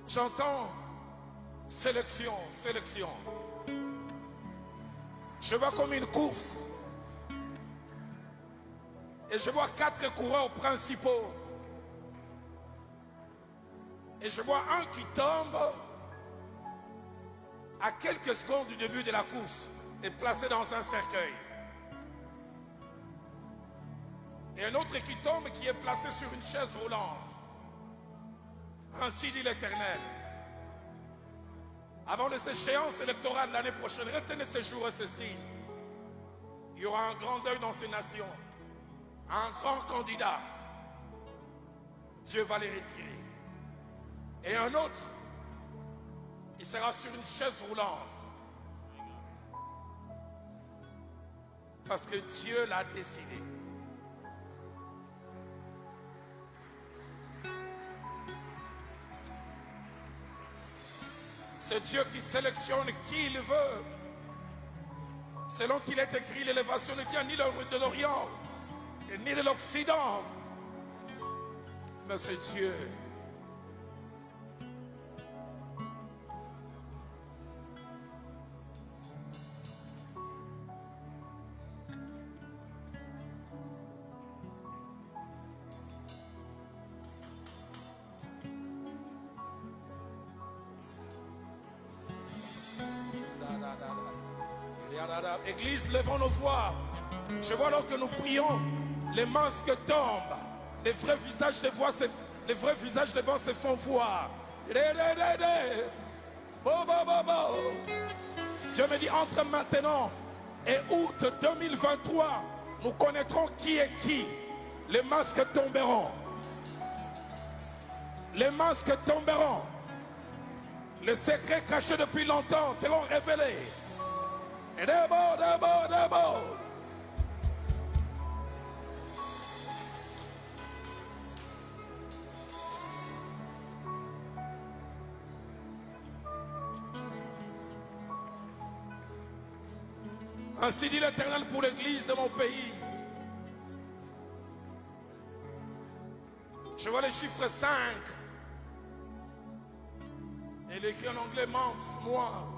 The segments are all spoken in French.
J'entends sélection, sélection. Je vois comme une course. Et je vois 4 coureurs principaux. Et je vois un qui tombe à quelques secondes du début de la course et placé dans un cercueil. Et un autre qui tombe qui est placé sur une chaise roulante. Ainsi dit l'Éternel. Avant les échéances électorales l'année prochaine, retenez ces jours et ces signes. Il y aura un grand deuil dans ces nations. Un grand candidat. Dieu va les retirer. Et un autre, il sera sur une chaise roulante. Parce que Dieu l'a décidé. C'est Dieu qui sélectionne qui il veut. Selon qu'il est écrit, l'élévation ne vient ni de l'Orient, ni de l'Occident. Mais c'est Dieu. Église, levons nos voix. Je vois alors que nous prions, les masques tombent, les vrais visages devant se font voir. Dieu me dit, entre maintenant et août 2023, nous connaîtrons qui est qui. Les masques tomberont. Les masques tomberont. Les secrets cachés depuis longtemps seront révélés. Et d'abord. Ainsi dit l'Éternel pour l'église de mon pays. Je vois le chiffre 5. Et il écrit en anglais, months, mois.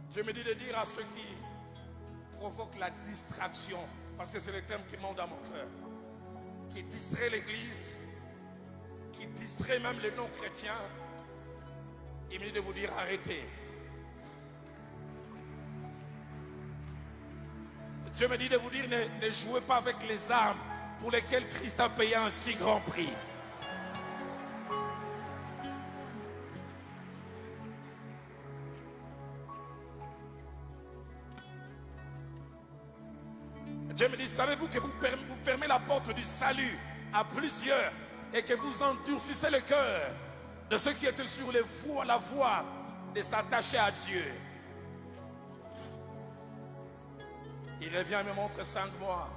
Dieu me dit de dire à ceux qui provoquent la distraction, parce que c'est le terme qui monte dans mon cœur, qui distrait l'église, qui distrait même les non-chrétiens, il me dit de vous dire arrêtez. Dieu me dit de vous dire ne jouez pas avec les armes pour lesquelles Christ a payé un si grand prix. Dieu me dit, savez-vous que vous fermez la porte du salut à plusieurs et que vous endurcissez le cœur de ceux qui étaient sur la voie de s'attacher à Dieu. Il revient et me montre 5 mois.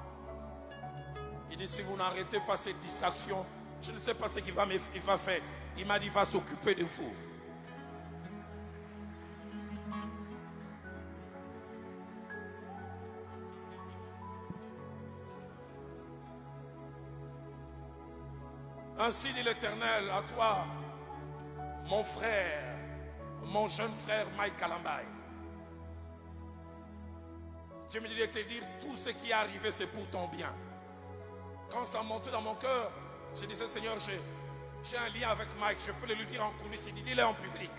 Il dit, si vous n'arrêtez pas cette distraction, je ne sais pas ce qu'il va faire. Il m'a dit, il va s'occuper de vous. Ainsi dit l'Éternel à toi, mon frère, mon jeune frère Mike Kalambay. Dieu me dit de te dire, tout ce qui est arrivé, c'est pour ton bien. Quand ça montait dans mon cœur, je disais, Seigneur, j'ai un lien avec Mike, je peux le lui dire en coulisses. Il dit, dis-le en public.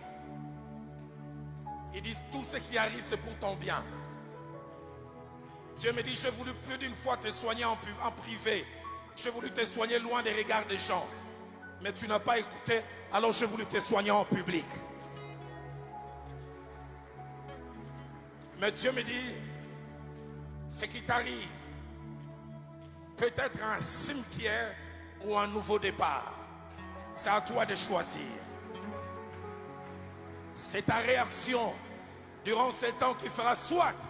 Il dit, tout ce qui arrive, c'est pour ton bien. Dieu me dit, j'ai voulu plus d'une fois te soigner en privé. J'ai voulu te soigner loin des regards des gens. Mais tu n'as pas écouté, alors j'ai voulu te soigner en public. Mais Dieu me dit, ce qui t'arrive, peut être un cimetière ou un nouveau départ. C'est à toi de choisir. C'est ta réaction durant ces temps qui fera soit que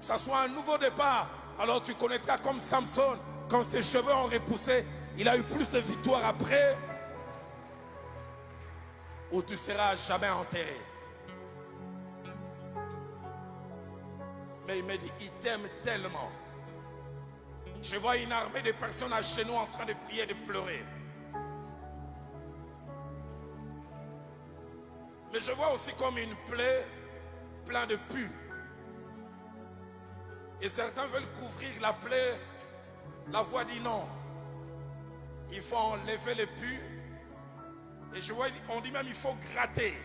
ça soit un nouveau départ. Alors tu connaîtras comme Samson, quand ses cheveux ont repoussé, il a eu plus de victoires après, ou tu seras jamais enterré. Mais il me dit, il t'aime tellement. Je vois une armée de personnes à genoux en train de prier, de pleurer. Mais je vois aussi comme une plaie pleine de pus. Et certains veulent couvrir la plaie. La voix dit non. Il faut enlever les pus. Et je vois, on dit même il faut gratter.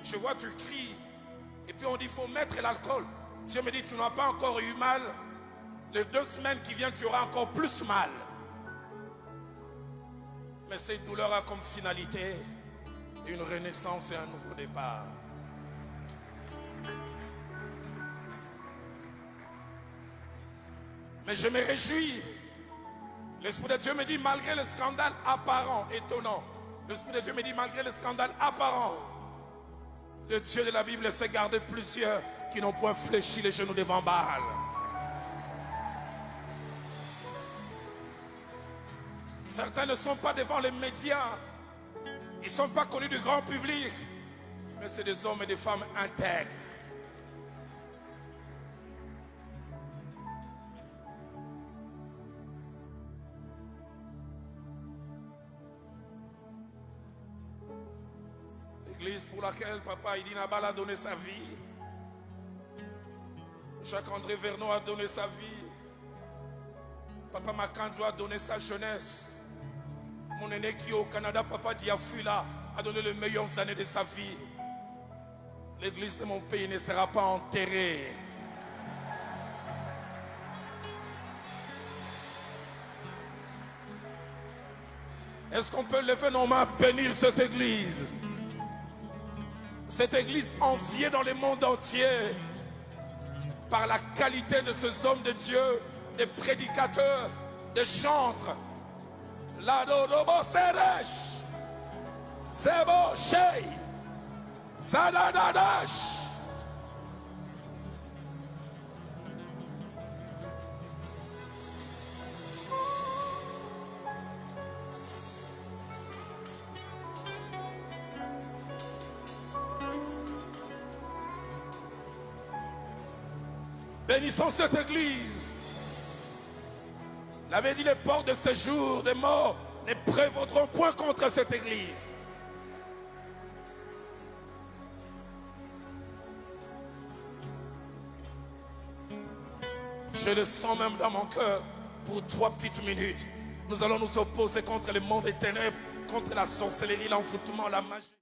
Je vois, tu cries. Et puis on dit il faut mettre l'alcool. Dieu me dit tu n'as pas encore eu mal. Les 2 semaines qui viennent, tu auras encore plus mal. Mais cette douleur a comme finalité une renaissance et un nouveau départ. Mais je me réjouis. L'Esprit de Dieu me dit, malgré le scandale apparent, étonnant, l'Esprit de Dieu me dit, malgré le scandale apparent, le Dieu de la Bible s'est gardé plusieurs qui n'ont point fléchi les genoux devant Baal. Certains ne sont pas devant les médias. Ils ne sont pas connus du grand public. Mais c'est des hommes et des femmes intègres. L'église pour laquelle Papa Idina Bal a donné sa vie. Jacques-André Vernon a donné sa vie. Papa Makandou a donné sa jeunesse. Mon aîné qui est au Canada, Papa Diafula, a donné les meilleures années de sa vie. L'église de mon pays ne sera pas enterrée. Est-ce qu'on peut lever nos mains, bénir cette église? Cette église enviée dans le monde entier par la qualité de ces hommes de Dieu, des prédicateurs, des chantres. La dodobo seresh, sebo shei, sadadadash. Bénissons cette église. Il avait dit les portes de séjour des morts ne prévaudront point contre cette église. Je le sens même dans mon cœur. Pour 3 petites minutes, nous allons nous opposer contre le monde des ténèbres, contre la sorcellerie, l'envoûtement, la magie.